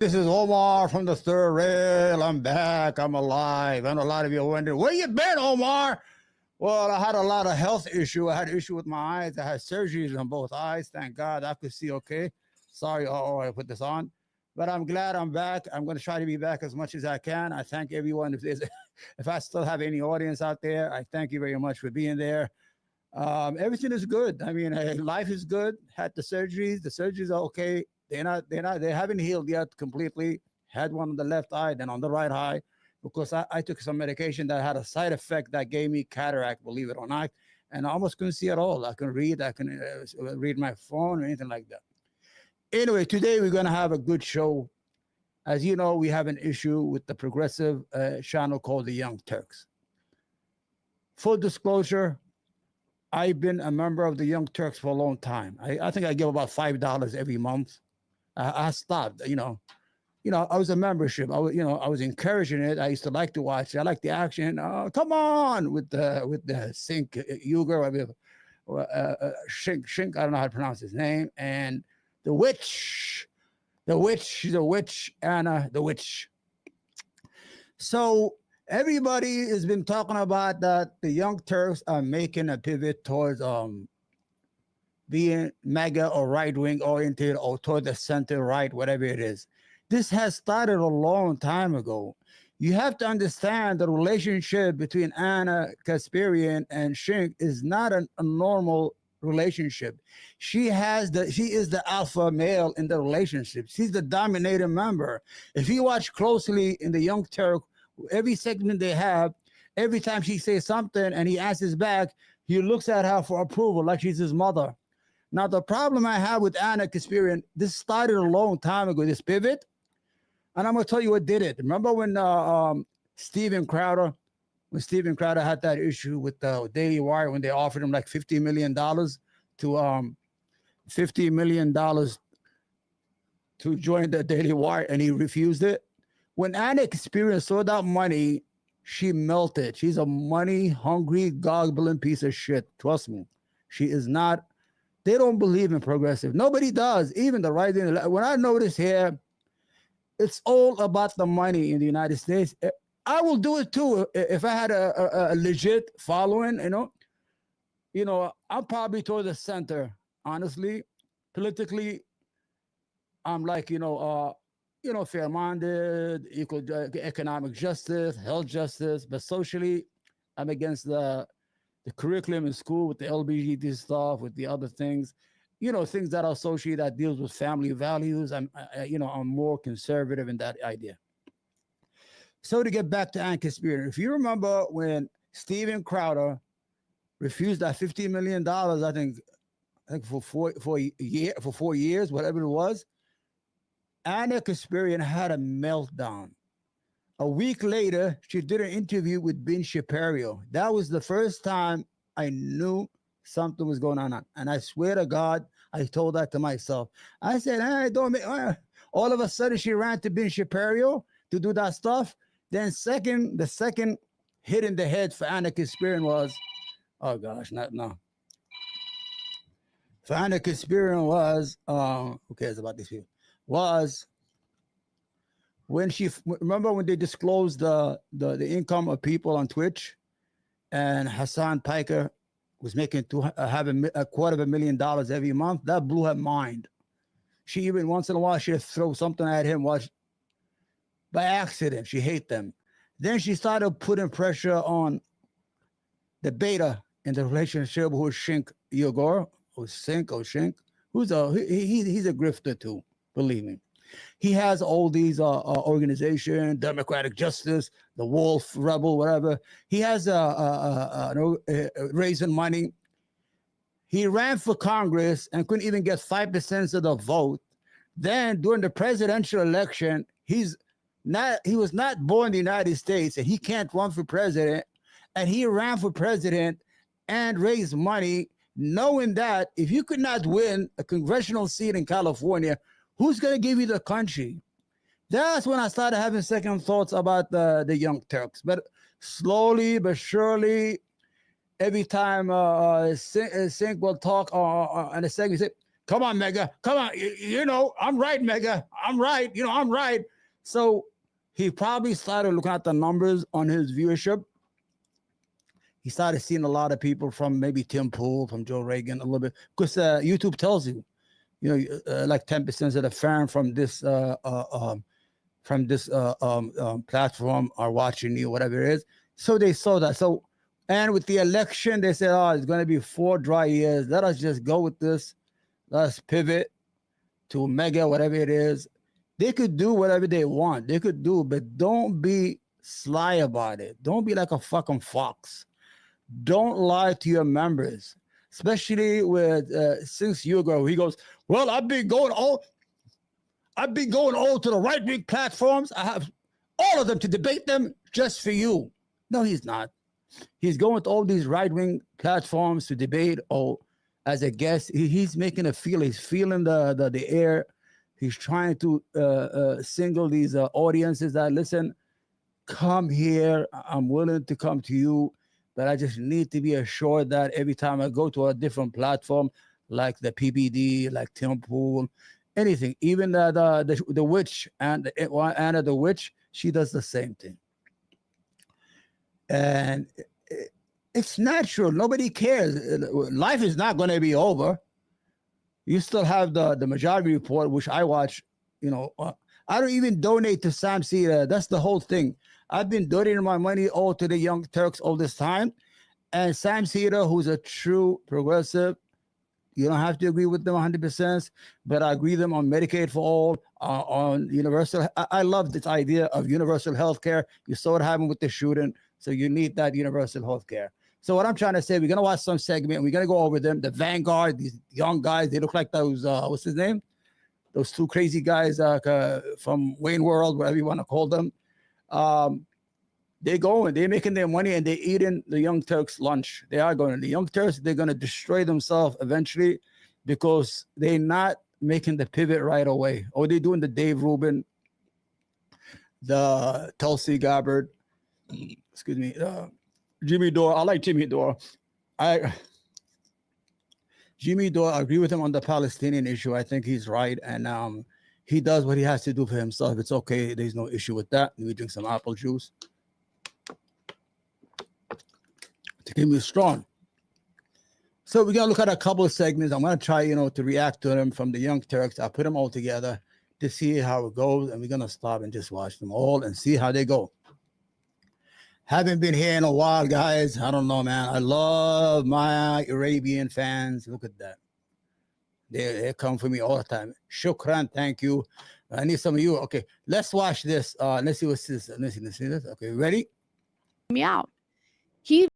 This is Omar from the third rail. I'm back. I'm alive. And a lot of you are wondering, where you been, Omar? Well, I had a lot of health issue. I had an issue with my eyes. I had surgeries on both eyes. Thank God I could see okay. Sorry, I put this on. But I'm glad I'm back. I'm going to try to be back as much as I can. I thank everyone. If I still have any audience out there, I thank you very much for being there. Everything is good. I mean, life is good. Had the surgeries. The surgeries are okay. They haven't healed yet completely. Had one on the left eye, then on the right eye, because I took some medication that had a side effect that gave me cataract, believe it or not, and I almost couldn't see at all. I can read my phone or anything like that. Anyway, today we're gonna have a good show. As you know, we have an issue with the progressive channel called the Young Turks. Full disclosure, I've been a member of the Young Turks for a long time. I think I give about $5 every month. I stopped. I was a membership. I was encouraging it. I used to like to watch. I like the action. Come on with the Sink Uger, Shink Shink. I don't know how to pronounce his name. And the witch, she's a witch, Anna the witch. So everybody has been talking about that the Young Turks are making a pivot towards being MAGA or right wing oriented or toward the center right, whatever it is. This has started a long time ago. You have to understand the relationship between Anna Kasparian and Shink is not a normal relationship. She is the alpha male in the relationship. She's the dominating member. If you watch closely in the Young Turk, every segment they have, every time she says something and he answers back, he looks at her for approval like she's his mother. Now, the problem I have with Anna Kasparian, this started a long time ago, this pivot. And I'm going to tell you what did it. Remember when Steven Crowder, had that issue with the Daily Wire when they offered him like $50 million to $50 million to join the Daily Wire and he refused it? When Anna Kasparian saw that money, she melted. She's a money-hungry, gobbling piece of shit. Trust me. She is not. They don't believe in progressive. Nobody does, even the right. When I notice here, it's all about the money in the United States. I will do it too if I had a legit following. I'm probably toward the center. Honestly, politically, I'm like fair-minded, equal economic justice, health justice, but socially, I'm against the curriculum in school with the LGBT stuff, with the other things, things that are associated that deals with family values. I'm more conservative in that idea. So to get back to Ann Kasparian, if you remember when Steven Crowder refused that $50 million, I think for 4 years, whatever it was, Anna Kasparian had a meltdown. A week later, she did an interview with Ben Shapiro. That was the first time I knew something was going on. And I swear to God, I told that to myself. I said, don't make. All of a sudden, she ran to Ben Shapiro to do that stuff. Then the second hit in the head for Anna Kasparian was, oh gosh, not no. For Anna Kasparian was, who cares about these people? Was when remember when they disclosed the income of people on Twitch, and Hassan Piker was making having $250,000 every month. That blew her mind. She even once in a while she'd throw something at him by accident. She hate them. Then she started putting pressure on the beta in the relationship who's Shink Yogor or Shink, he's a grifter too. Believe me. He has all these organization, Democratic Justice, the Wolf Rebel, whatever. He has raising money. He ran for Congress and couldn't even get 5% of the vote. Then during the presidential election, he was not born in the United States and he can't run for president. And he ran for president and raised money, knowing that if you could not win a congressional seat in California, who's going to give you the country? That's when I started having second thoughts about the Young Turks. But slowly but surely, every time Sink will talk on a segment, he say, Come on, Mega. Come on. You know, I'm right, Mega. I'm right. You know, I'm right. So he probably started looking at the numbers on his viewership. He started seeing a lot of people from maybe Tim Pool, from Joe Rogan, a little bit, because YouTube tells you, like 10% of the fan from this platform are watching you, whatever it is. So they saw that. So, and with the election, they said, oh, it's going to be 4 dry years. Let us just go with this. Let's pivot to Mega, whatever it is. They could do whatever they want. They could do, but don't be sly about it. Don't be like a fucking fox. Don't lie to your members, especially with 6 years ago. He goes, well, I've been going all to the right wing platforms. I have all of them to debate them just for you. No, he's not. He's going to all these right wing platforms to debate. Oh, as a guest, he's making a feel. He's feeling the air. He's trying to single these audiences that listen. Come here. I'm willing to come to you, but I just need to be assured that every time I go to a different platform, like the PBD, like Tim Pool, anything, even the witch and Anna the witch, she does the same thing, and it's natural. Nobody cares. Life is not going to be over. You still have the Majority Report, which I watch. I don't even donate to Sam Cedar. That's the whole thing. I've been donating my money all to the Young Turks all this time, and Sam Cedar, who's a true progressive. You don't have to agree with them 100%, but I agree with them on Medicaid for all, on universal. I love this idea of universal health care. You saw what happened with the shooting, so you need that universal health care. So what I'm trying to say, we're going to watch some segment. We're going to go over them. The Vanguard, these young guys, they look like those, what's his name? Those 2 crazy guys from Wayne World, whatever you want to call them. They're going, they're making their money, and they're eating the Young Turks lunch. They are going. The Young Turks, they're going to destroy themselves eventually because they're not making the pivot right away. Or they're doing the Dave Rubin, the Tulsi Gabbard, excuse me, Jimmy Dore. I like Jimmy Dore. Jimmy Dore, I agree with him on the Palestinian issue. I think he's right. And he does what he has to do for himself. It's okay. There's no issue with that. Let me drink some apple juice to keep me strong. So we're going to look at a couple of segments. I'm going to try, to react to them from the Young Turks. I'll put them all together to see how it goes. And we're going to stop and just watch them all and see how they go. Haven't been here in a while, guys. I don't know, man. I love my Arabian fans. Look at that. They come for me all the time. Shukran, thank you. I need some of you. Okay, let's watch this. Let's see what's this. Let's see this. Okay, ready? Me out. He